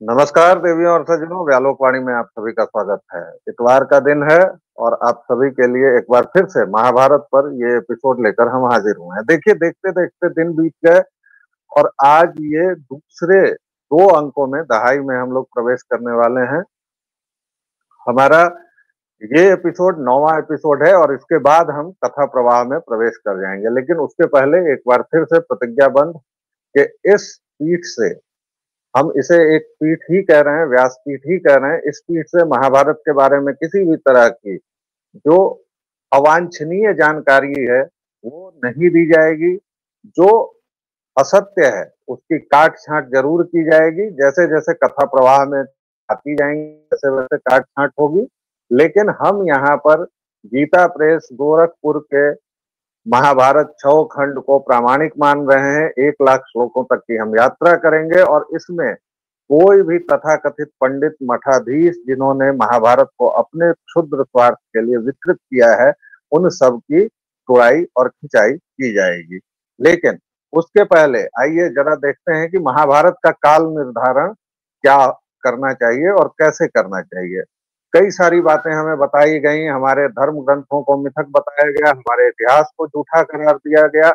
नमस्कार देवियों और सज्जनों, व्यालोकवाणी में आप सभी का स्वागत है। इतवार का दिन है और आप सभी के लिए एक बार फिर से महाभारत पर ये एपिसोड लेकर हम हाजिर हुए हैं। देखिए, देखते देखते दिन बीत गए और आज ये दूसरे 2 अंकों में, दहाई में हम लोग प्रवेश करने वाले हैं। हमारा ये एपिसोड 9वां एपिसोड है और इसके बाद हम कथा प्रवाह में प्रवेश कर जाएंगे। लेकिन उसके पहले एक बार फिर से प्रतिज्ञाबद्ध कि इस पीठ से, हम इसे एक पीठ ही कह रहे हैं, व्यास पीठ ही कह रहे हैं, इस पीठ से महाभारत के बारे में किसी भी तरह की जो अवांछनीय जानकारी है वो नहीं दी जाएगी। जो असत्य है उसकी काट छांट जरूर की जाएगी। जैसे जैसे कथा प्रवाह में आती जाएंगी वैसे वैसे काट छांट होगी। लेकिन हम यहाँ पर गीता प्रेस गोरखपुर के महाभारत 6 खंड को प्रामाणिक मान रहे हैं। 1 लाख श्लोकों तक की हम यात्रा करेंगे और इसमें कोई भी तथाकथित पंडित मठाधीश जिन्होंने महाभारत को अपने क्षुद्र स्वार्थ के लिए विकृत किया है, उन सब की तुड़ाई और खिंचाई की जाएगी। लेकिन उसके पहले आइए जरा देखते हैं कि महाभारत का काल निर्धारण क्या करना चाहिए और कैसे करना चाहिए। कई सारी बातें हमें बताई गई, हमारे धर्म ग्रंथों को मिथक बताया गया, हमारे इतिहास को झूठा करार दिया गया।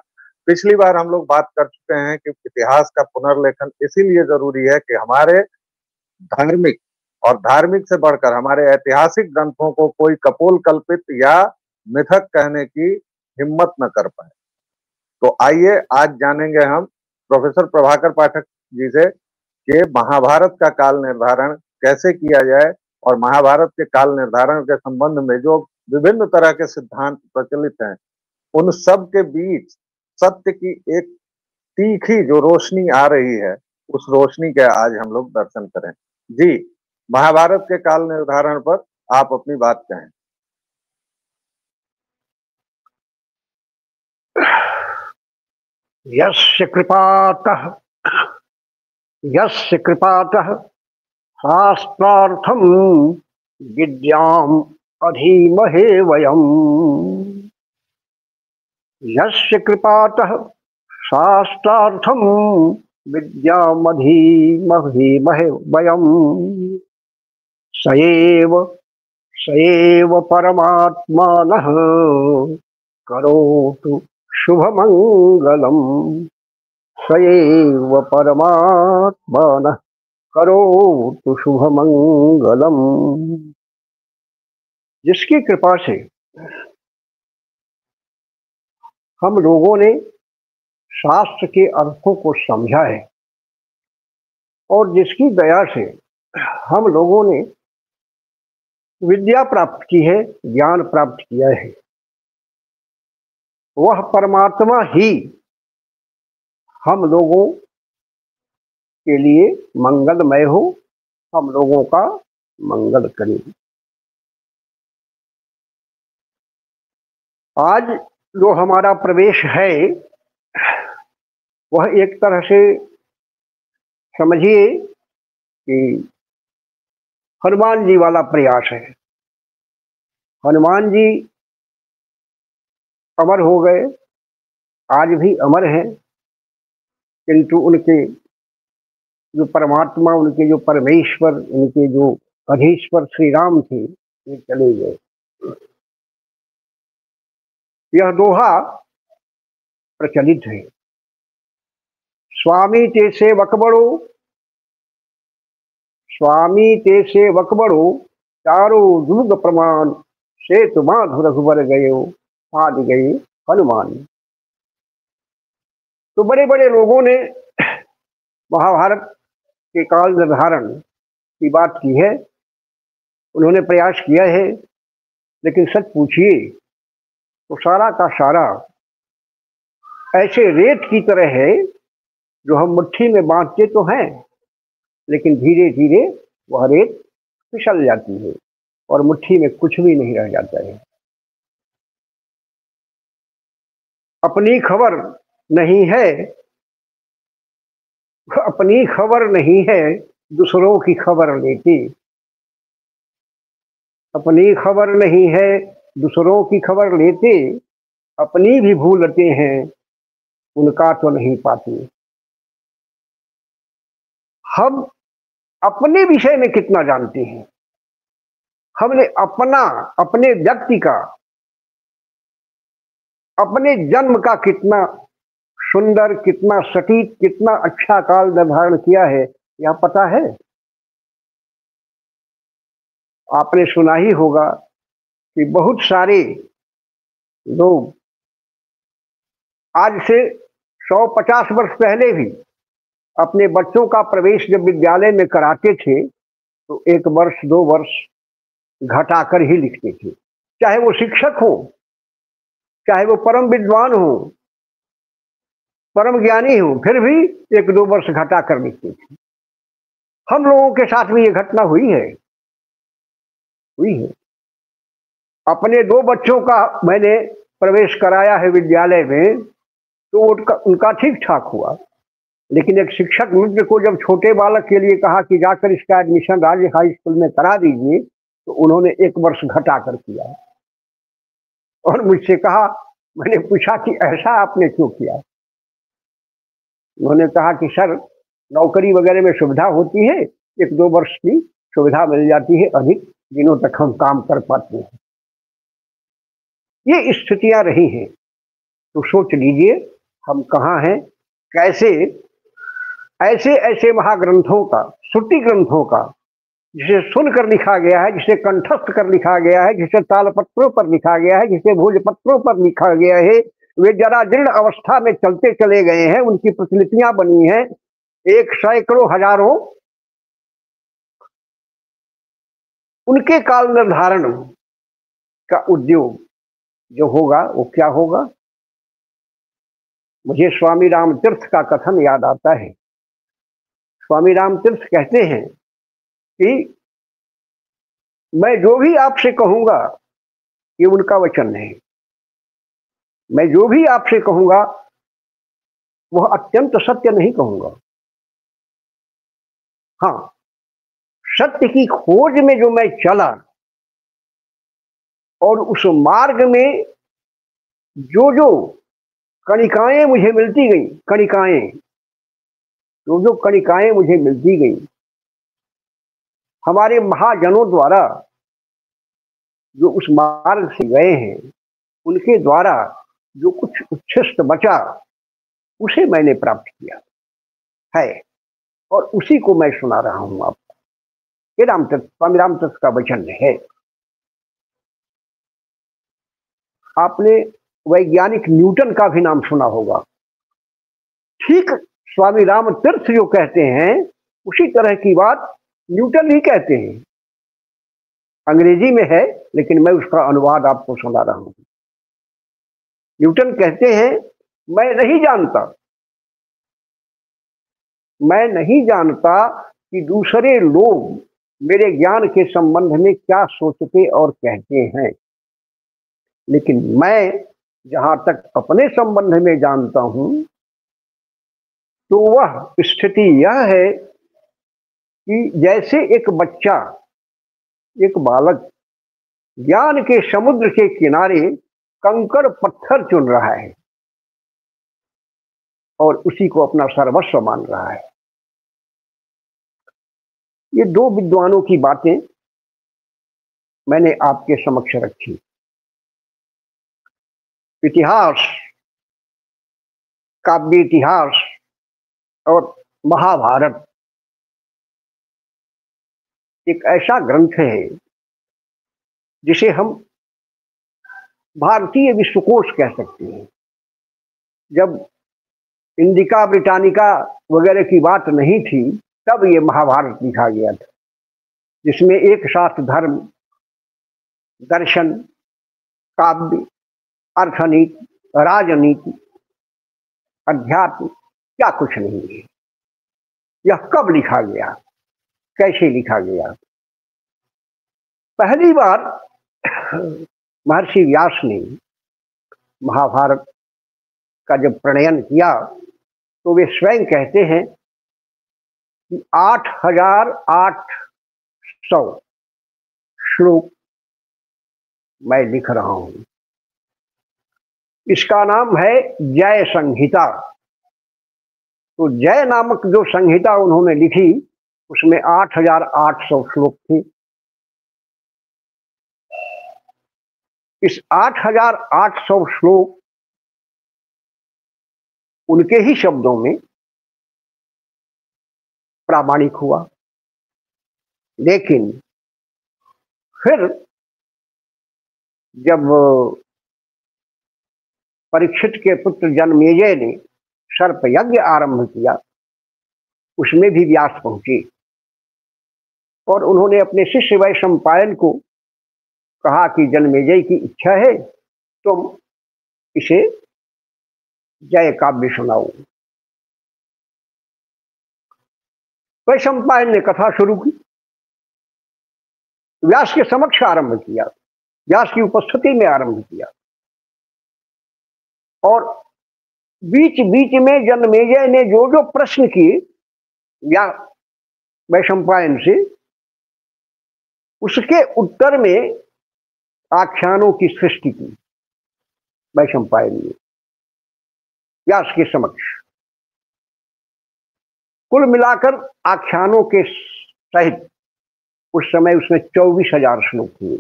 पिछली बार हम लोग बात कर चुके हैं कि इतिहास का पुनर्लेखन इसीलिए जरूरी है कि हमारे धार्मिक और धार्मिक से बढ़कर हमारे ऐतिहासिक ग्रंथों को कोई कपोल कल्पित या मिथक कहने की हिम्मत न कर पाए। तो आइए आज जानेंगे हम प्रोफेसर प्रभाकर पाठक जी से कि महाभारत का काल निर्धारण कैसे किया जाए और महाभारत के काल निर्धारण के संबंध में जो विभिन्न तरह के सिद्धांत प्रचलित हैं, उन सब के बीच सत्य की एक तीखी जो रोशनी आ रही है, उस रोशनी के आज हम लोग दर्शन करें। जी, महाभारत के काल निर्धारण पर आप अपनी बात कहें। यस्य कृपातः यस्य कृपातः शास्त्रार्थं विद्याम् अधीमहे वयम्। यस्य कृपातः शास्त्रार्थं विद्यामधीमहे वयम्। स एव परमात्मानः करोतु शुभमङ्गलम्। स एव परमात्मानः करोतु शुभमंगलम्। जिसकी कृपा से हम लोगों ने शास्त्र के अर्थों को समझा है और जिसकी दया से हम लोगों ने विद्या प्राप्त की है, ज्ञान प्राप्त किया है, वह परमात्मा ही हम लोगों के लिए मंगलमय हो, हम लोगों का मंगल करे। आज जो हमारा प्रवेश है वह एक तरह से समझिए कि हनुमान जी वाला प्रयास है। हनुमान जी अमर हो गए, आज भी अमर हैं, किंतु उनके जो परमात्मा, उनके जो परमेश्वर, उनके जो अधीश्वर श्री राम थे, ये चले गए। यह दोहा प्रचलित है, स्वामी ते सेवक बड़ो, स्वामी ते सेवक बड़ो, चारों जुग प्रमाण, सेतु बांधु रघुबर गयो, आज गए हनुमान। तो बड़े बड़े लोगों ने महाभारत के काल निर्धारण की बात की है, उन्होंने प्रयास किया है, लेकिन सच पूछिए तो सारा का सारा ऐसे रेत की तरह है जो हम मुट्ठी में बांधते तो हैं, लेकिन धीरे धीरे वह रेत फिसल जाती है और मुट्ठी में कुछ भी नहीं रह जाता है। अपनी खबर नहीं है, अपनी खबर नहीं है, दूसरों की खबर लेती। अपनी खबर नहीं है, दूसरों की खबर लेते, अपनी भी भूलते हैं, उनका तो नहीं पाते। हम अपने विषय में कितना जानते हैं, हमने अपने व्यक्ति का, अपने जन्म का कितना सुंदर, कितना सटीक, कितना अच्छा काल निर्धारण किया है, यह पता है? आपने सुना ही होगा कि बहुत सारे लोग आज से 150 वर्ष पहले भी अपने बच्चों का प्रवेश जब विद्यालय में कराते थे तो 1 वर्ष 2 वर्ष घटाकर ही लिखते थे, चाहे वो शिक्षक हो, चाहे वो परम विद्वान हो, परम ज्ञानी हो, फिर भी 1-2 वर्ष घटाकर लिखते थे। हम लोगों के साथ भी ये घटना हुई है। अपने 2 बच्चों का मैंने प्रवेश कराया है विद्यालय में, तो उनका ठीक ठाक हुआ, लेकिन एक शिक्षक मित्र को जब छोटे बालक के लिए कहा कि जाकर इसका एडमिशन राज्य हाई स्कूल में करा दीजिए, तो उन्होंने 1 वर्ष घटा कर किया और मुझसे कहा, मैंने पूछा कि ऐसा आपने क्यों किया? उन्होंने कहा कि सर, नौकरी वगैरह में सुविधा होती है, 1-2 वर्ष की सुविधा मिल जाती है, अधिक दिनों तक हम काम कर पाते हैं। ये स्थितियां रही हैं, तो सोच लीजिए हम कहाँ हैं, कैसे ऐसे ऐसे महाग्रंथों का, श्रुति ग्रंथों का, जिसे सुनकर लिखा गया है, जिसे कंठस्थ कर लिखा गया है, जिसे तालपत्रों पर लिखा गया है, जिसे भोजपत्रों पर लिखा गया है, वे जरा जीर्ण अवस्था में चलते चले गए हैं, उनकी प्रतिलिपियां बनी हैं, 1 सैकड़ों हजारों, उनके काल निर्धारण का उद्योग जो होगा वो क्या होगा? मुझे स्वामी रामतीर्थ का कथन याद आता है। स्वामी रामतीर्थ कहते हैं कि मैं जो भी आपसे कहूंगा ये उनका वचन है, मैं जो भी आपसे कहूंगा वह अत्यंत सत्य नहीं कहूंगा। हाँ, सत्य की खोज में जो मैं चला और उस मार्ग में जो जो कणिकाएं मुझे मिलती गई, जो कणिकाएं मुझे मिलती गई हमारे महाजनों द्वारा, जो उस मार्ग से गए हैं, उनके द्वारा जो कुछ उच्छिष्ट बचा उसे मैंने प्राप्त किया है और उसी को मैं सुना रहा हूं आपको। ये स्वामी रामतीर्थ का वचन है। आपने वैज्ञानिक न्यूटन का भी नाम सुना होगा। ठीक स्वामी रामतीर्थ जो कहते हैं उसी तरह की बात न्यूटन ही कहते हैं। अंग्रेजी में है लेकिन मैं उसका अनुवाद आपको सुना रहा हूं। न्यूटन कहते हैं, मैं नहीं जानता कि दूसरे लोग मेरे ज्ञान के संबंध में क्या सोचते और कहते हैं, लेकिन मैं जहां तक अपने संबंध में जानता हूं तो वह स्थिति यह है कि जैसे एक बच्चा, एक बालक ज्ञान के समुद्र के किनारे कंकड़ पत्थर चुन रहा है और उसी को अपना सर्वस्व मान रहा है। ये 2 विद्वानों की बातें मैंने आपके समक्ष रखी। इतिहास, काव्य इतिहास और महाभारत एक ऐसा ग्रंथ है जिसे हम भारतीय विश्वकोश कह सकते हैं। जब इंडिका ब्रिटानिका वगैरह की बात नहीं थी तब ये महाभारत लिखा गया था, जिसमें एक साथ धर्म, दर्शन, काव्य, अर्थनीति, राजनीति, अध्यात्म क्या कुछ नहीं है। यह कब लिखा गया, कैसे लिखा गया? पहली बार महर्षि व्यास ने महाभारत का जब प्रणयन किया तो वे स्वयं कहते हैं कि 8800 श्लोक मैं लिख रहा हूं। इसका नाम है जय संहिता। तो जय नामक जो संहिता उन्होंने लिखी उसमें 8,800 श्लोक थे। इस 8,800 श्लोक उनके ही शब्दों में प्रामाणिक हुआ, लेकिन फिर जब परीक्षित के पुत्र जन्मेजय ने सर्प यज्ञ आरंभ किया, उसमें भी व्यास पहुंचे और उन्होंने अपने शिष्य वैशंपायन को कहा कि जन्मेजय की इच्छा है तुम इसे जय काव्य सुनाओ। वैशंपायन ने कथा शुरू की, व्यास के समक्ष आरंभ किया, व्यास की उपस्थिति में आरंभ किया और बीच बीच में जन्मेजय ने जो जो प्रश्न किए या वैशंपायन से, उसके उत्तर में आख्यानों की सृष्टि की वैशंपायन ने व्यास के समक्ष। कुल मिलाकर आख्यानों के सहित उस समय उसमें 24,000 श्लोक हुए।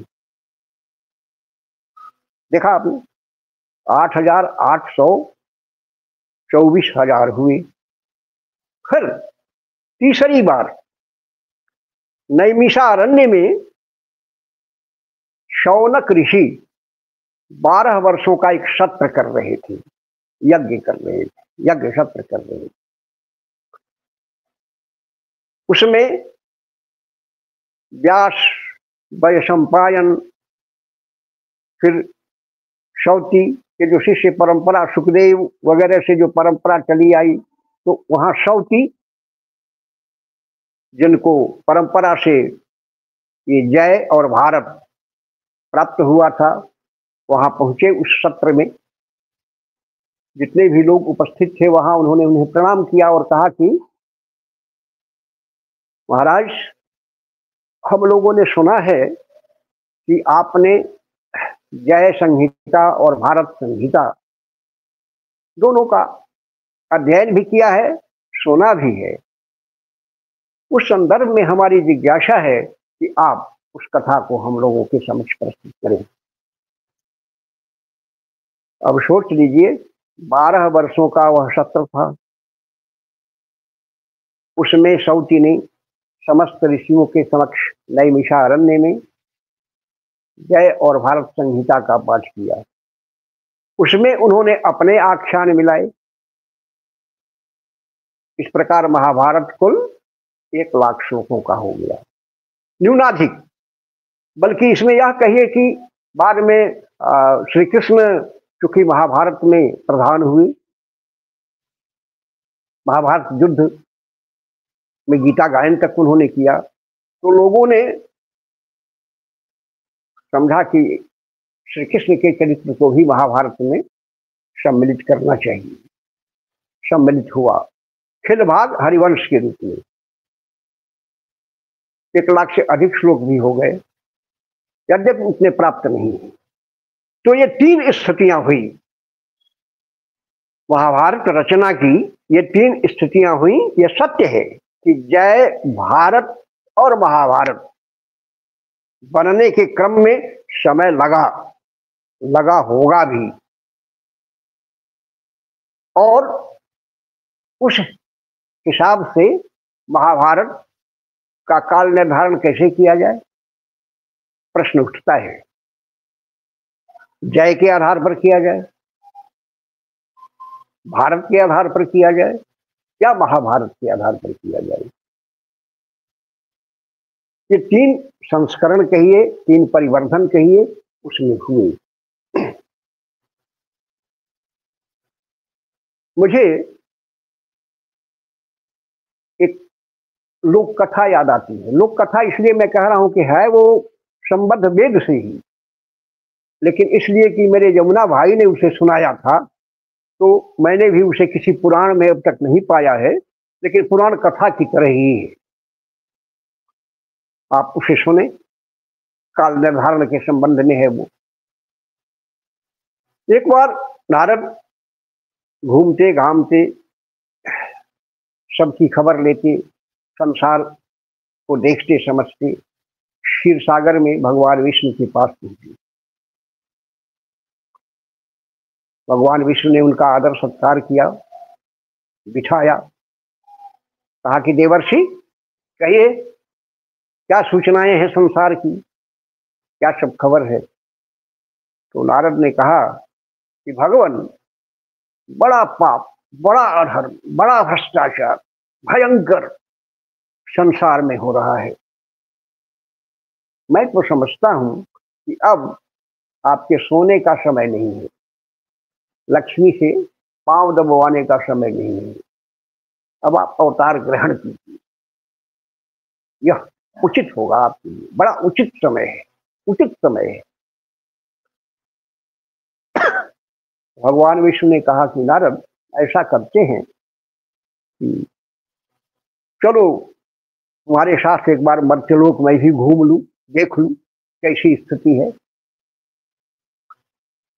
देखा आपने, 8,800 24,000 हुए। फिर तीसरी बार नैमिषारण्य में शौनक ऋषि 12 वर्षों का एक सत्र कर रहे थे, यज्ञ कर रहे थे, यज्ञ सत्र कर रहे थे। उसमें व्यास, वैशंपायन, फिर शौती के जो शिष्य परंपरा, सुखदेव वगैरह से जो परंपरा चली आई, तो वहां शौती जिनको परंपरा से ये जय और भारत प्राप्त हुआ था, वहां पहुंचे। उस सत्र में जितने भी लोग उपस्थित थे वहां उन्होंने उन्हें प्रणाम किया और कहा कि महाराज, हम लोगों ने सुना है कि आपने जय संहिता और भारत संहिता दोनों का अध्ययन भी किया है, सुना भी है। उस संदर्भ में हमारी जिज्ञासा है कि आप उस कथा को हम लोगों के समक्ष प्रस्तुत करें। अब सोच लीजिए, 12 वर्षों का वह सत्र था, उसमें शौती ने समस्त ऋषियों के समक्ष नैमिषारण्य में जय और भारत संहिता का पाठ किया। उसमें उन्होंने अपने आख्यान मिलाए। इस प्रकार महाभारत कुल 1,00,000 श्लोकों का हो गया, न्यूनाधिक। बल्कि इसमें यह कहिए कि बाद में श्री कृष्ण चूंकि महाभारत में प्रधान हुए, महाभारत युद्ध में गीता गायन तक उन्होंने किया, तो लोगों ने समझा कि श्री कृष्ण के चरित्र को भी महाभारत में सम्मिलित करना चाहिए। सम्मिलित हुआ खिल भाग हरिवंश के रूप में। 1,00,000 से अधिक श्लोक भी हो गए, यद्यपि उतने प्राप्त नहीं है। तो ये 3 स्थितियां हुई महाभारत रचना की, ये 3 स्थितियां हुई। ये सत्य है कि जय, भारत और महाभारत बनने के क्रम में समय लगा होगा भी, और उस हिसाब से महाभारत का काल निर्धारण कैसे किया जाए, प्रश्न उठता है। जय के आधार पर किया जाए, भारत के आधार पर किया जाए, या महाभारत के आधार पर किया जाए। ये 3 संस्करण कहिए, 3 परिवर्धन कहिए, उसमें हुए। मुझे एक लोक कथा याद आती है। लोक कथा इसलिए मैं कह रहा हूं कि है वो संबद्ध वेद से ही, लेकिन इसलिए कि मेरे यमुना भाई ने उसे सुनाया था, तो मैंने भी उसे किसी पुराण में अब तक नहीं पाया है, लेकिन पुराण कथा की तरह ही है। आप उसे सुने, काल निर्धारण के संबंध में है वो। एक बार नारद घूमते घामते, सबकी खबर लेते, संसार को देखते समझते क्षीर सागर में भगवान विष्णु के पास पहुंचे। भगवान विष्णु ने उनका आदर सत्कार किया, बिठाया, कहा कि देवर्षि कहिए क्या सूचनाएं हैं संसार की, क्या सब खबर है। तो नारद ने कहा कि भगवान, बड़ा पाप, बड़ा अधर्म, बड़ा भ्रष्टाचार भयंकर संसार में हो रहा है। मैं तो समझता हूं कि अब आपके सोने का समय नहीं है, लक्ष्मी से पांव दबवाने का समय नहीं है। अब आप अवतार ग्रहण कीजिए, यह उचित होगा आपके लिए, बड़ा उचित समय है, उचित समय है। भगवान विष्णु ने कहा कि नारद, ऐसा करते हैं कि चलो तुम्हारे साथ एक बार मर्त्यलोक में भी घूम लूं, देख लूं कैसी स्थिति है।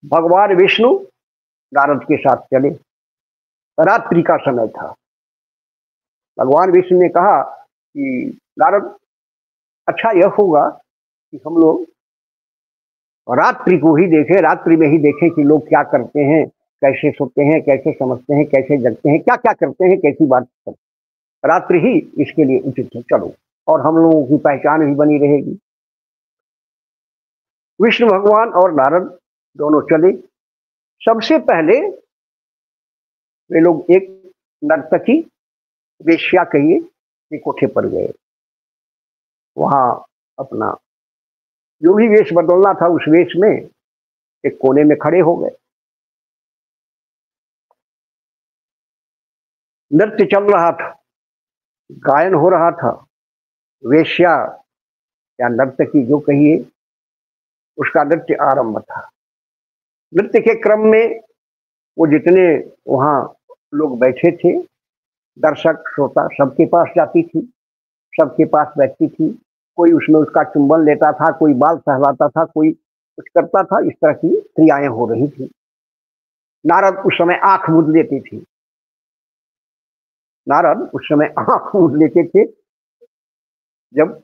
भगवान विष्णु नारद के साथ चले। रात्रि का समय था। भगवान विष्णु ने कहा कि नारद, अच्छा यह होगा कि हम लोग रात्रि को ही देखें, रात्रि में ही देखें कि लोग क्या करते हैं, कैसे सोते हैं, कैसे समझते हैं, कैसे जगते हैं, क्या क्या करते हैं, कैसी बात करते हैं। रात्रि ही इसके लिए उचित है, चलो, और हम लोगों की पहचान भी बनी रहेगी। विष्णु भगवान और नारद दोनों चले। सबसे पहले वे लोग एक नर्तकी, वेश्या कहिए, के कोठे पर गए। वहां अपना जो भी वेश बदलना था उस वेश में एक कोने में खड़े हो गए। नृत्य चल रहा था, गायन हो रहा था। वेश्या या नर्तकी जो कहिए, उसका नृत्य आरंभ था। नृत्य के क्रम में वो जितने वहां लोग बैठे थे, दर्शक श्रोता, सबके पास जाती थी, सबके पास बैठती थी। कोई उसमें उसका चुंबन लेता था, कोई बाल सहलाता था, कोई कुछ करता था। इस तरह की क्रियाएं हो रही थी। नारद उस समय आंख मूंद लेती थी। नारद उस समय आंख मूंद लेते थे जब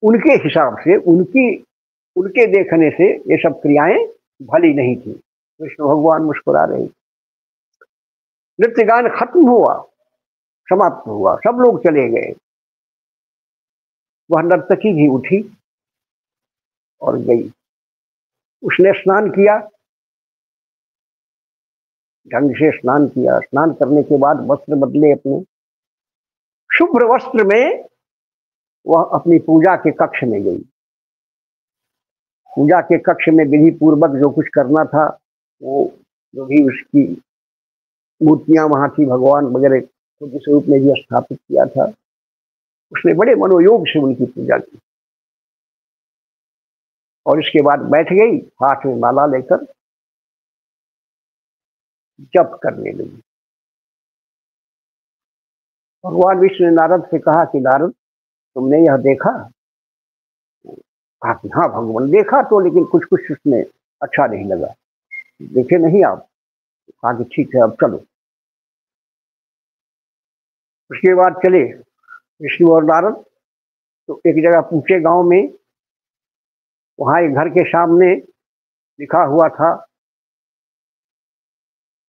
उनके हिसाब से, उनके देखने से ये सब क्रियाएं भली नहीं थी। विष्णु भगवान मुस्कुरा रहे। नृत्य गान खत्म हुआ, समाप्त हुआ, सब लोग चले गए। वह नर्तकी भी उठी और गई। उसने स्नान किया, ढंग से स्नान किया। स्नान करने के बाद वस्त्र बदले अपने, शुभ्र वस्त्र में वह अपनी पूजा के कक्ष में गई। पूजा के कक्ष में विधि पूर्वक जो कुछ करना था, वो जो भी उसकी मूर्तियां वहां थी, भगवान वगैरह खुद स्वरूप में भी स्थापित किया था, उसने बड़े मनोयोग से उनकी पूजा की। और इसके बाद बैठ गई, हाथ में माला लेकर जप करने लगी। भगवान विष्णु ने नारद से कहा कि नारद, तुमने यह देखा? कहा कि हाँ भगवान, देखा तो, लेकिन कुछ कुछ उसमें अच्छा नहीं लगा। देखे नहीं आप? कहा कि ठीक है, अब चलो। उसके बाद चले विष्णु और नारद। तो एक जगह पूछे गांव में, वहां एक घर के सामने लिखा हुआ था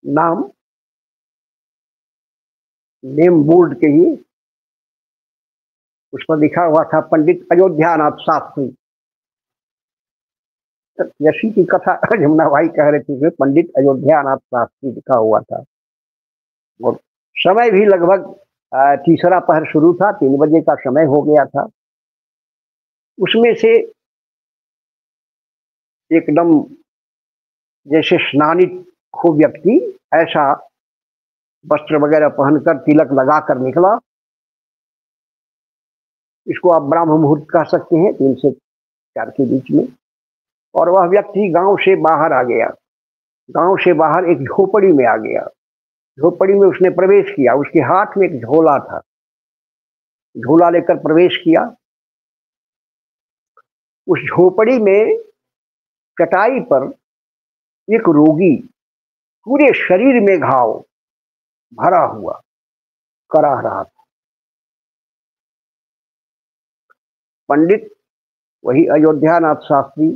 नाम, नेम बोर्ड के ही, उस पर लिखा हुआ था पंडित अयोध्यानाथ शास्त्री। यशी की कथा जमुना भाई कह रहे थे, पंडित अयोध्यानाथ शास्त्री लिखा हुआ था। और समय भी लगभग तीसरा पहर शुरू था, 3 बजे का समय हो गया था। उसमें से एकदम जैसे स्नानित हो व्यक्ति, ऐसा वस्त्र वगैरह पहनकर, तिलक लगाकर निकला। इसको आप ब्राह्म मुहूर्त कह सकते हैं, 3 से 4 के बीच में। और वह व्यक्ति गांव से बाहर आ गया। गांव से बाहर एक झोपड़ी में आ गया। झोपड़ी में उसने प्रवेश किया। उसके हाथ में एक झोला था, झोला लेकर प्रवेश किया। उस झोपड़ी में चटाई पर एक रोगी, पूरे शरीर में घाव भरा हुआ, कराह रहा था। पंडित वही अयोध्यानाथ शास्त्री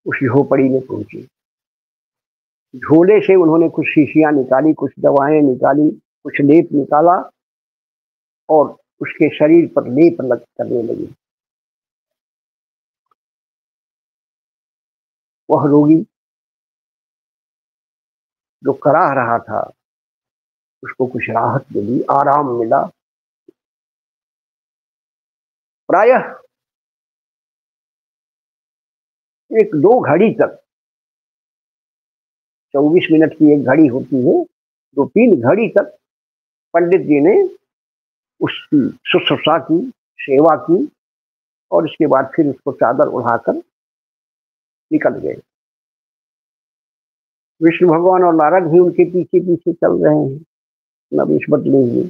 उस झोपड़ी में पहुंचे। झोले से उन्होंने कुछ शीशियां निकाली, कुछ दवाएं निकाली, कुछ लेप निकाला और उसके शरीर पर लेप करने लगे। वह रोगी जो कराह रहा था उसको कुछ राहत मिली, आराम मिला। प्रायः 1-2 घड़ी तक, 24 मिनट की एक घड़ी होती है, 2-3 घड़ी तक पंडित जी ने उसकी शुश्रूषा की, सेवा की और इसके बाद फिर उसको चादर उड़ाकर निकल गए। विष्णु भगवान और नारद भी उनके पीछे पीछे चल रहे हैं, नवेश बदले हुए।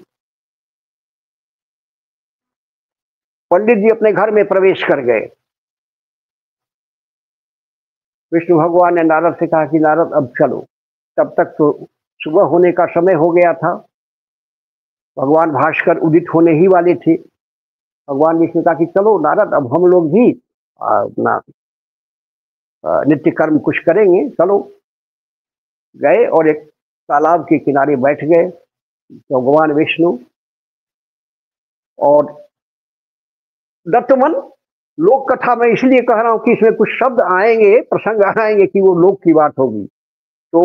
पंडित जी अपने घर में प्रवेश कर गए। विष्णु भगवान ने नारद से कहा कि नारद अब चलो। तब तक तो सुबह होने का समय हो गया था, भगवान भास्कर उदित होने ही वाले थे। भगवान विष्णु कहा कि चलो नारद, अब हम लोग भी अपना नित्य कर्म कुछ करेंगे, चलो। गए और एक तालाब के किनारे बैठ गए भगवान विष्णु और दत्तमन। लोक कथा में इसलिए कह रहा हूं कि इसमें कुछ शब्द आएंगे, प्रसंग आएंगे कि वो लोक की बात होगी। तो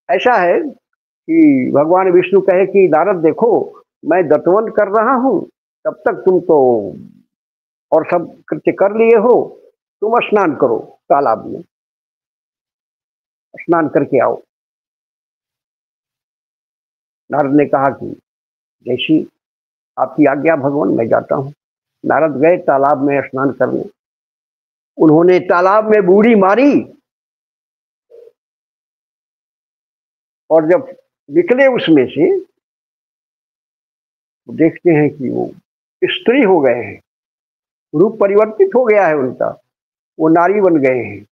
ऐसा है कि भगवान विष्णु कहे कि नारद देखो, मैं दत्तवन कर रहा हूं, तब तक तुम तो और सब कृत्य कर लिए हो, तुम स्नान करो तालाब में, स्नान करके आओ। नारद ने कहा कि जैसी आपकी आज्ञा भगवान, मैं जाता हूं। नारद गए तालाब में स्नान करने। उन्होंने तालाब में बूढ़ी मारी और जब निकले उसमें से तो देखते हैं कि वो स्त्री हो गए हैं, रूप परिवर्तित हो गया है उनका, वो नारी बन गए हैं,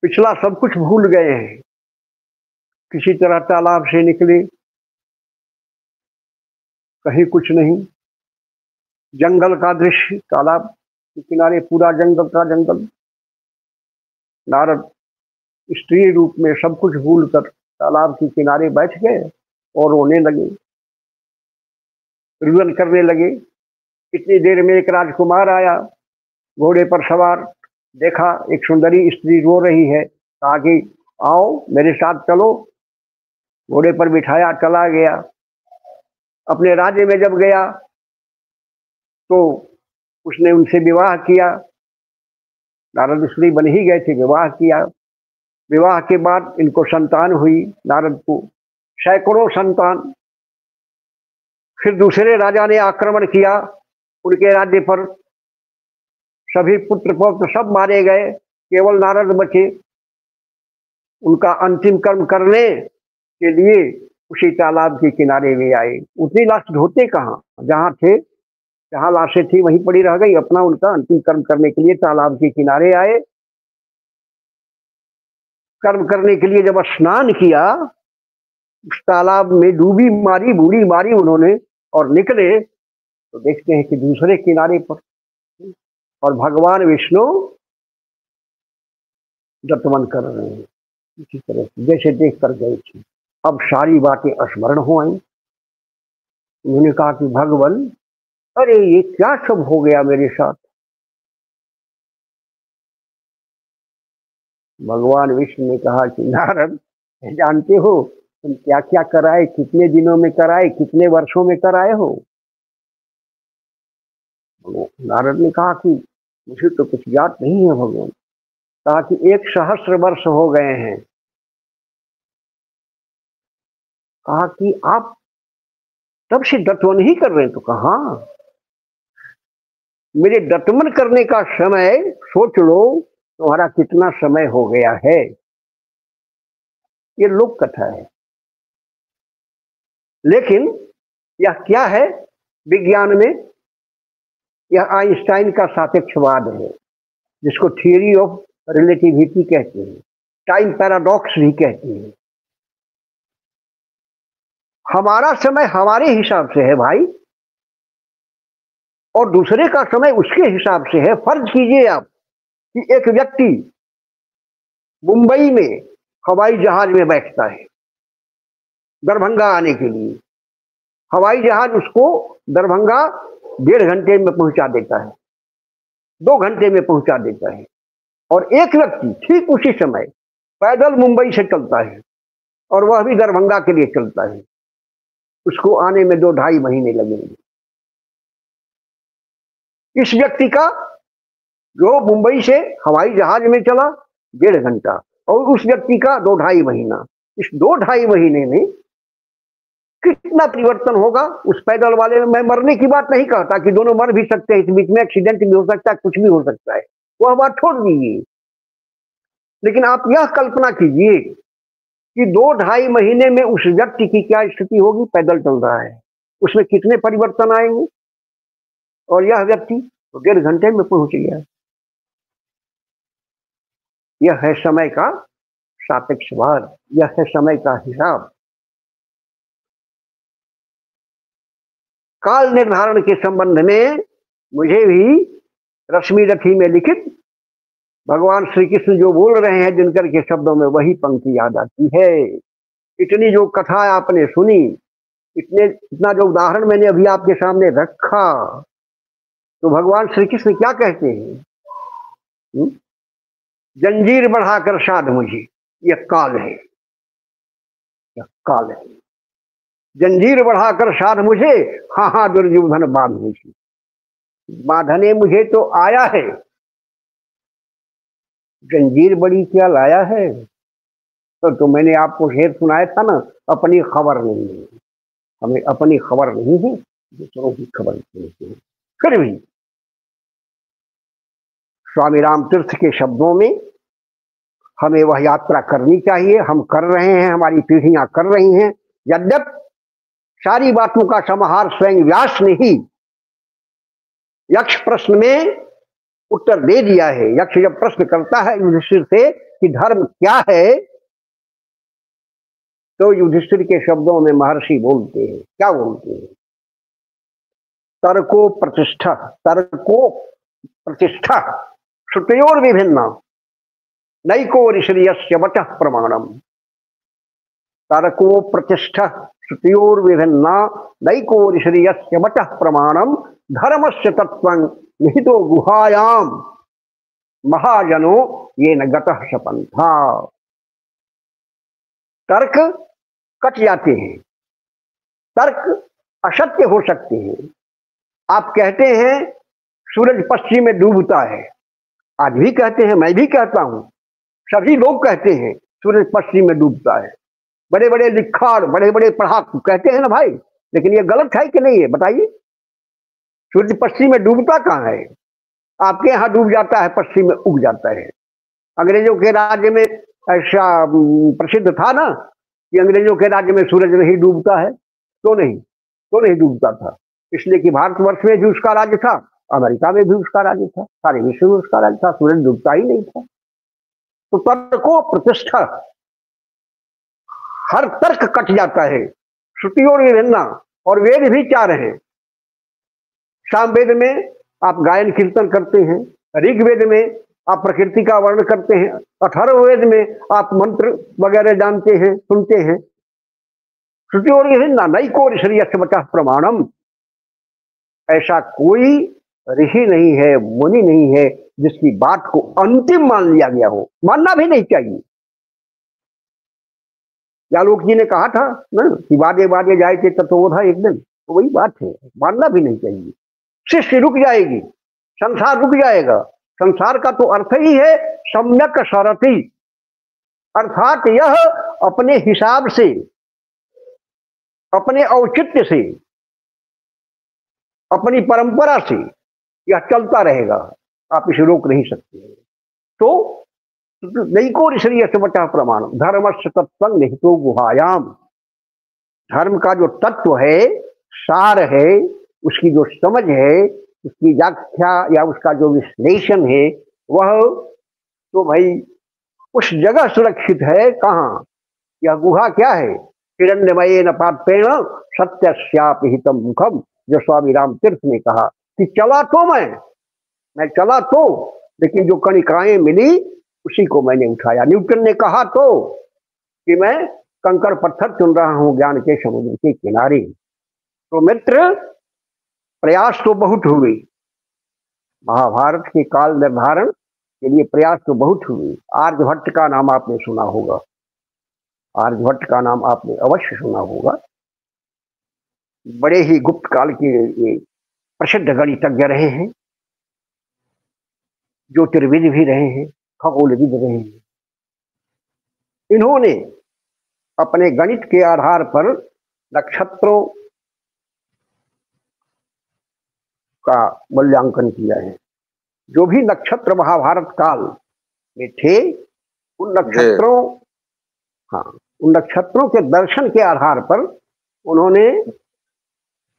पिछला सब कुछ भूल गए हैं। किसी तरह तालाब से निकले, कहीं कुछ नहीं, जंगल का दृश्य, तालाब के किनारे पूरा जंगल का जंगल। नारद स्त्री रूप में सब कुछ भूलकर तालाब के किनारे बैठ गए और रोने लगे, रुदन करने लगे। इतनी देर में एक राजकुमार आया, घोड़े पर सवार, देखा एक सुंदरी स्त्री रो रही है, कहा कि आओ मेरे साथ चलो। घोड़े पर बिठाया, चला गया। अपने राज्य में जब गया तो उसने उनसे विवाह किया। नारद स्त्री बन ही गए थे, विवाह किया। विवाह के बाद इनको संतान हुई, नारद को सैकड़ों संतान। फिर दूसरे राजा ने आक्रमण किया उनके राज्य पर, सभी पुत्र पौत्र सब मारे गए, केवल नारद बचे। उनका अंतिम कर्म करने के लिए उसी तालाब के किनारे में आए। उतनी लाश ढोते कहाँ, जहाँ थे, जहाँ लाशें थी वहीं पड़ी रह गई। अपना उनका अंतिम कर्म करने के लिए तालाब के किनारे आए। कर्म करने के लिए जब स्नान किया, उस तालाब में डूबी मारी, बूढ़ी मारी उन्होंने और निकले तो देखते हैं कि दूसरे किनारे पर और भगवान विष्णु दत्तवन कर रहे हैं, इसी तरह से जैसे देख कर गए थे। अब सारी बातें स्मरण हो आई। उन्होंने कहा कि भगवान, अरे ये क्या सब हो गया मेरे साथ। भगवान विष्णु ने कहा कि नारद, जानते हो तुम क्या क्या कराए, कितने दिनों में कराए, कितने वर्षों में कराए हो। नारद ने कहा कि मुझे तो कुछ याद नहीं है भगवान। कहा कि 1 सहस्र वर्ष हो गए हैं। कहा कि आप तब से दत्तवन ही कर रहे हैं। तो कहा मेरे दत्तवन करने का समय सोच लो, तुम्हारा कितना समय हो गया है। ये लोक कथा है, लेकिन यह क्या है विज्ञान में, यह आइंस्टाइन का सापेक्षवाद है, जिसको थियरी ऑफ रिलेटिविटी कहते हैं, टाइम पैराडॉक्स भी कहते हैं। हमारा समय हमारे हिसाब से है भाई। और दूसरे का समय उसके हिसाब से है। फर्ज कीजिए आप कि एक व्यक्ति मुंबई में हवाई जहाज में बैठता है दरभंगा आने के लिए। हवाई जहाज उसको दरभंगा 1.5 घंटे में पहुंचा देता है, 2 घंटे में पहुंचा देता है। और एक व्यक्ति ठीक उसी समय पैदल मुंबई से चलता है और वह भी दरभंगा के लिए चलता है, उसको आने में 2-2.5 महीने लगेंगे। इस व्यक्ति का जो मुंबई से हवाई जहाज में चला 1.5 घंटा, और उस व्यक्ति का 2-2.5 महीना। इस 2-2.5 महीने में कितना परिवर्तन होगा उस पैदल वाले में। मैं मरने की बात नहीं कहता कि दोनों मर भी सकते हैं, इस बीच में एक्सीडेंट भी हो सकता है, कुछ भी हो सकता है, वह बात छोड़ दीजिए। लेकिन आप यह कल्पना कीजिए कि 2-2.5 महीने में उस व्यक्ति की क्या स्थिति होगी। पैदल चल रहा है, उसमें कितने परिवर्तन आएंगे। और यह व्यक्ति 1.5 घंटे में पहुंच गया। यह है समय का सापेक्षवाद, यह है समय का हिसाब। काल निर्धारण के संबंध में मुझे भी रश्मि रथी में लिखित भगवान श्री कृष्ण जो बोल रहे हैं दिनकर के शब्दों में, वही पंक्ति याद आती है। इतनी जो कथा आपने सुनी, इतना जो उदाहरण मैंने अभी आपके सामने रखा, तो भगवान श्री कृष्ण क्या कहते हैं? जंजीर बढ़ाकर साध मुझे, यह काल है, यह काल है। जंजीर बढ़ाकर साध मुझे, हाँ हाँ दुर्योधन बांध मुझे। बांधने मुझे तो आया है, जंजीर बड़ी क्या लाया है। तो मैंने आपको शेर सुनाया था ना, अपनी खबर नहीं है, हमें अपनी खबर नहीं है, दूसरों की खबर नहीं है। फिर भी स्वामी राम तीर्थ के शब्दों में हमें वह यात्रा करनी चाहिए। हम कर रहे हैं, हमारी पीढ़ियां कर रही हैं। यद्यप सारी बातों का समाहार स्वयं व्यास ने ही यक्ष प्रश्न में उत्तर दे दिया है। यक्ष जब प्रश्न करता है युधिष्ठिर से कि धर्म क्या है, तो युधिष्ठिर के शब्दों में महर्षि बोलते हैं, क्या बोलते हैं? तर्को प्रतिष्ठा, तर्को प्रतिष्ठा श्रुतयोर विभिन्ना नैको ऋषियस्य वचः प्रमाणम। तर्को प्रतिष्ठा श्रुतयोर विभिन्ना नैको ऋषियस्य वचः प्रमाणम धर्मस्य तत्त्वं निहितो गुहायाम महाजनो ये न गतः सपन्था। तर्क कट जाते हैं, तर्क असत्य हो सकते हैं। आप कहते हैं सूरज पश्चिम में डूबता है, आज भी कहते हैं, मैं भी कहता हूं, सभी लोग कहते हैं सूरज पश्चिम में डूबता है। बड़े बड़े लिखाड़, बड़े बड़े पढ़ाकू कहते हैं ना भाई, लेकिन ये गलत है कि नहीं है बताइए? सूरज पश्चिम में डूबता कहाँ है? आपके यहाँ डूब जाता है, पश्चिम में उग जाता है। अंग्रेजों के राज्य में ऐसा प्रसिद्ध था ना कि अंग्रेजों के राज्य में सूरज नहीं डूबता है। तो नहीं डूबता था, इसलिए कि भारतवर्ष में भी उसका राज्य था, अमेरिका में भी उसका राज्य था, सारे विश्व में उसका राज्य था, सूरज डूबता ही नहीं था। तो तर्को प्रतिष्ठा, हर तर्क कट जाता है। श्रुति और विभिन्ना, और वेद भी 4 हैं। सामवेद में आप गायन कीर्तन करते हैं, ऋग्वेद में आप प्रकृति का वर्णन करते हैं, अथर्ववेद में आप मंत्र वगैरह जानते हैं, सुनते हैं। श्रुति और विभिन्ना नैको ऋषियस्य वचः प्रमाणम। ऐसा कोई ऋषि नहीं है, मुनि नहीं है जिसकी बात को अंतिम मान लिया गया हो। मानना भी नहीं चाहिए। आलोक जी ने कहा था ना कि वादे वादे जाए थे तत्वोधा एक दिन, तो वही बात है, मानना भी नहीं चाहिए। सृष्टि रुक जाएगी, संसार रुक जाएगा। संसार का तो अर्थ ही है सम्यक सरति, अर्थात यह अपने हिसाब से, अपने औचित्य से, अपनी परंपरा से यह चलता रहेगा, आप इसे रोक नहीं सकते। तो नैको ऋषियस्य वचः प्रमाणम धर्मस्य तत्त्वं निहितो गुहायाम। धर्म का जो तत्व है, सार है, उसकी जो समझ है, उसकी व्याख्या या उसका जो विश्लेषण है, वह तो भाई उस जगह सुरक्षित है। कहाँ? यह गुहा क्या है? हिरण्यमयेन पात्रेण सत्यस्यापि हितं मुखम, जो स्वामी राम तीर्थ ने कहा कि चला तो मैं चला तो, लेकिन जो कणिकाएं मिली उसी को मैंने उठाया। न्यूटन ने कहा तो कि मैं कंकड़ पत्थर चुन रहा हूं ज्ञान के समुद्र के किनारे। तो मित्र, प्रयास तो बहुत हुए, महाभारत के काल निर्धारण के लिए प्रयास तो बहुत हुए। आर्यभट्ट का नाम आपने सुना होगा, आर्यभट्ट का नाम आपने अवश्य सुना होगा। बड़े ही गुप्त काल के ये प्रसिद्ध गणितज्ञ रहे हैं, ज्योतिर्विद भी रहे हैं, खगोलविद रहे हैं। इन्होंने अपने गणित के आधार पर नक्षत्रों का मूल्यांकन किया है। जो भी नक्षत्र महाभारत काल में थे, उन नक्षत्रों उन नक्षत्रों के दर्शन के आधार पर उन्होंने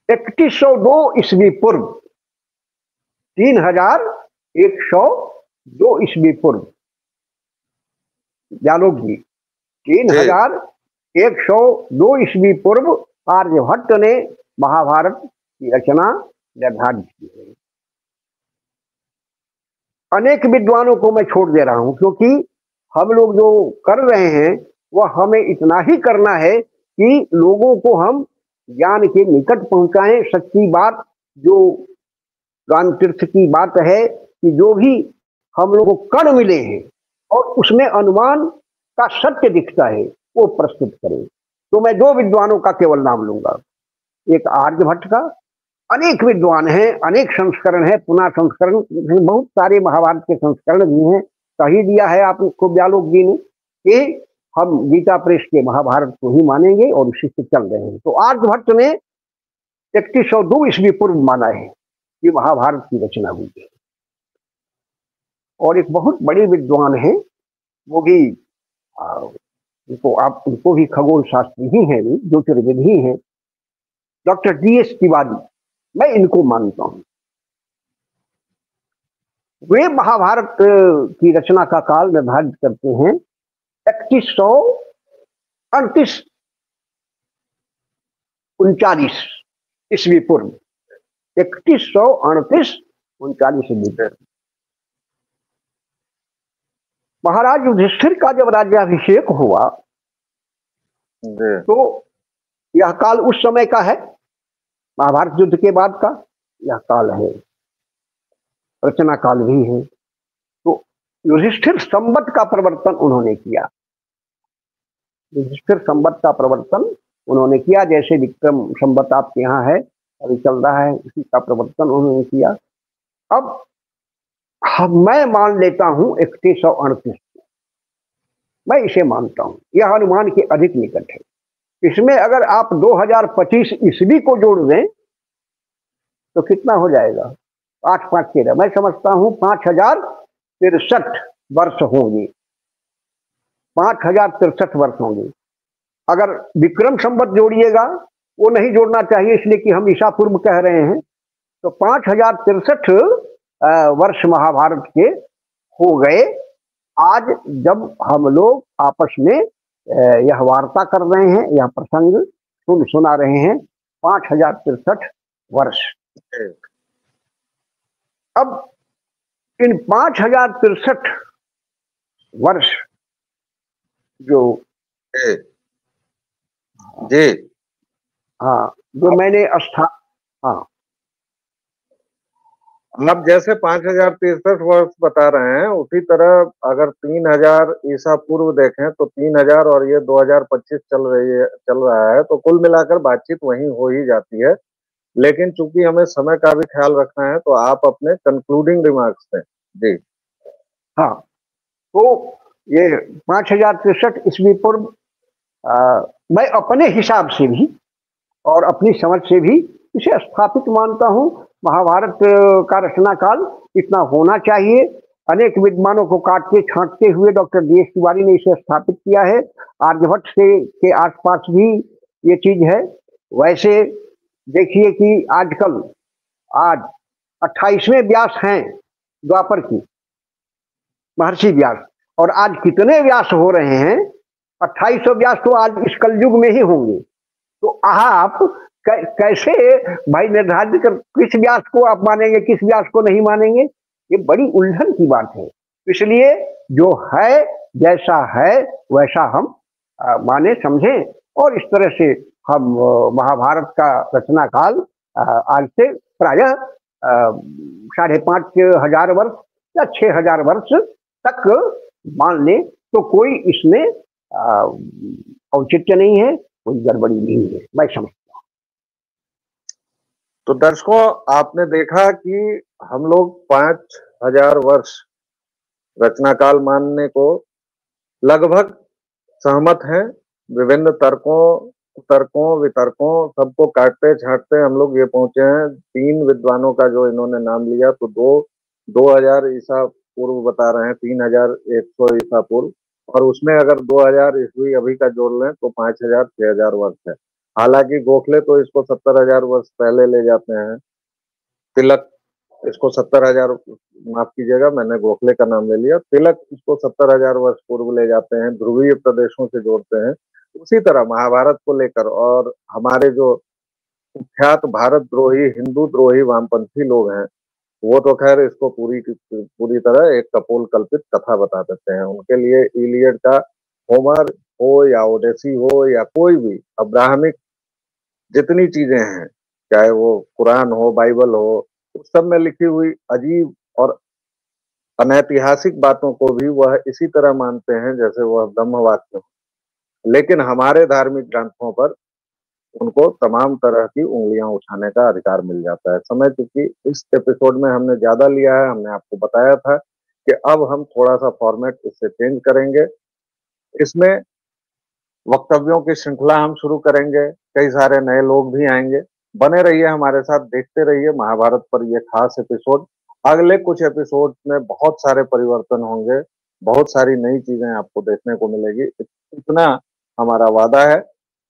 3102 ईस्वी पूर्व 3102 ईस्वी पूर्व जालोक जी 3102 ईस्वी पूर्व आर्यभट्ट ने महाभारत की रचना निर्धारित की है। अनेक विद्वानों को मैं छोड़ दे रहा हूं, क्योंकि हम लोग जो कर रहे हैं वह हमें इतना ही करना है कि लोगों को हम ज्ञान के निकट पहुंचाएं। सच्ची बात जो ज्ञान तीर्थ की बात है कि जो भी हम लोगों को कण मिले हैं और उसमें अनुमान का सत्य दिखता है वो प्रस्तुत करें। तो मैं दो विद्वानों का केवल नाम लूंगा, एक आर्यभट्ट का। अनेक विद्वान हैं, अनेक संस्करण है, पुनः संस्करण, बहुत सारे महाभारत के संस्करण भी हैं। कही दिया है आपको व्यालोक जी ने कि हम गीता प्रेस के महाभारत को ही मानेंगे और उसी से चल रहे हैं। तो आर्यभट्ट ने 3102 ईस्वी पूर्व माना है कि महाभारत की रचना हुई है। और एक बहुत बड़े विद्वान हैं, वो भी उनको भी खगोल शास्त्री ही हैं, ज्योतिर्विद ही हैं, डॉक्टर DS तिवारी। मैं इनको मानता हूं। वे महाभारत की रचना का काल निर्धारित करते हैं 3139 ईस्वी पूर्व, 3139 ईस्वी पूर्व। महाराज युधिष्ठिर का जब राज्याभिषेक हुआ तो यह काल उस समय का है, महाभारत युद्ध के बाद का यह काल है, रचना काल भी है। तो युधिष्ठिर संवत का प्रवर्तन उन्होंने किया, युधिष्ठिर संवत का प्रवर्तन उन्होंने किया। जैसे विक्रम संवत आपके यहाँ है, अभी चल रहा है, उसी का प्रवर्तन उन्होंने किया। अब मैं मान लेता हूं 3138, मैं इसे मानता हूं, यह अनुमान के अधिक निकट है। इसमें अगर आप 2025 ईस्वी को जोड़ दें तो कितना हो जाएगा? 8 5 13, मैं समझता हूं 5063 वर्ष होंगे, 5063 वर्ष होंगे। अगर विक्रम संवत जोड़िएगा, वो नहीं जोड़ना चाहिए इसलिए कि हम ईसा पूर्व कह रहे हैं, तो 5063 वर्ष महाभारत के हो गए। आज जब हम लोग आपस में यह वार्ता कर रहे हैं, यह प्रसंग सुना रहे हैं, 5063 वर्ष। अब इन 5063 वर्ष जो जी हाँ जो मैंने हाँ आप जैसे 5063 वर्ष बता रहे हैं, उसी तरह अगर 3000 ईसा पूर्व देखें तो 3000 और ये 2025 चल रहा है, तो कुल मिलाकर बातचीत वहीं हो ही जाती है। लेकिन चूंकि हमें समय का भी ख्याल रखना है, तो आप अपने कंक्लूडिंग रिमार्क्स दें। जी हाँ, तो ये 5063 ईस्वी पूर्व मैं अपने हिसाब से भी और अपनी समझ से भी इसे स्थापित मानता हूँ। महाभारत का रचना काल इतना होना चाहिए। अनेक विद्वानों को काटते छांटते हुए डॉक्टर DS तिवारी ने इसे स्थापित किया है। आर्यभट्ट के आसपास भी ये चीज है। वैसे देखिए कि आजकल आज 28वें व्यास हैं द्वापर की, महर्षि व्यास, और आज कितने व्यास हो रहे हैं? 2800 व्यास तो आज इस कलयुग में ही होंगे। तो आप कैसे भाई निर्धारित कर, किस व्यास को आप मानेंगे, किस व्यास को नहीं मानेंगे, ये बड़ी उलझन की बात है। इसलिए जो है, जैसा है वैसा हम माने समझें, और इस तरह से हम महाभारत का रचना काल आज से प्रायः 5,500 वर्ष या 6,000 वर्ष तक मान ले तो कोई इसमें औचित्य नहीं है, कोई गड़बड़ी नहीं है, मैं समझता हूँ। तो दर्शकों, आपने देखा कि हम लोग 5,000 वर्ष रचनाकाल मानने को लगभग सहमत हैं। विभिन्न तर्कों वितर्कों सबको काटते छांटते हम लोग ये पहुंचे हैं। 3 विद्वानों का जो इन्होंने नाम लिया, तो 2000 ईसा पूर्व बता रहे हैं, 3100 ईसा पूर्व, और उसमें अगर 2000 ईस्वी अभी का जोड़ लें तो 5000 6000 वर्ष है। हालांकि गोखले तो इसको 70,000 वर्ष पहले ले जाते हैं। तिलक इसको 70,000, माफ कीजिएगा मैंने गोखले का नाम ले लिया, तिलक इसको 70,000 वर्ष पूर्व ले जाते हैं, ध्रुवीय प्रदेशों से जोड़ते हैं। उसी तरह महाभारत को लेकर और हमारे जो कुख्यात भारत द्रोही, हिंदू द्रोही वामपंथी लोग हैं, वो तो खैर इसको पूरी तरह एक कपोल कल्पित कथा बता देते हैं। उनके लिए इलियड का होमर हो या ओडेसी हो या कोई भी अब्राहमिक जितनी चीजें हैं, चाहे वो कुरान हो, बाइबल हो, उस सब में लिखी हुई अजीब और अनैतिहासिक बातों को भी वह इसी तरह मानते हैं जैसे वह ब्रह्मवाक्य हो। लेकिन हमारे धार्मिक ग्रंथों पर उनको तमाम तरह की उंगलियां उठाने का अधिकार मिल जाता है। समय चूंकि इस एपिसोड में हमने ज्यादा लिया है, हमने आपको बताया था कि अब हम थोड़ा सा फॉर्मेट इससे चेंज करेंगे। इसमें वक्तव्यों की श्रृंखला हम शुरू करेंगे, कई सारे नए लोग भी आएंगे। बने रहिए हमारे साथ, देखते रहिए महाभारत पर यह खास एपिसोड। अगले कुछ एपिसोड में बहुत सारे परिवर्तन होंगे, बहुत सारी नई चीजें आपको देखने को मिलेगी, इतना हमारा वादा है।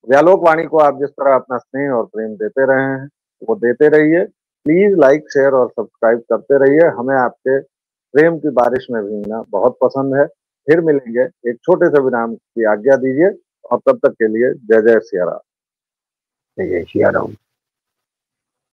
व्यालोक वाणी को आप जिस तरह अपना स्नेह और प्रेम देते रहे हैं, वो देते रहिए। प्लीज लाइक, शेयर और सब्सक्राइब करते रहिए। हमें आपके प्रेम की बारिश में भीगना बहुत पसंद है। फिर मिलेंगे, एक छोटे से विराम की आज्ञा दीजिए, और तब तक के लिए जय जय सिया राम। जय जय सिया राम।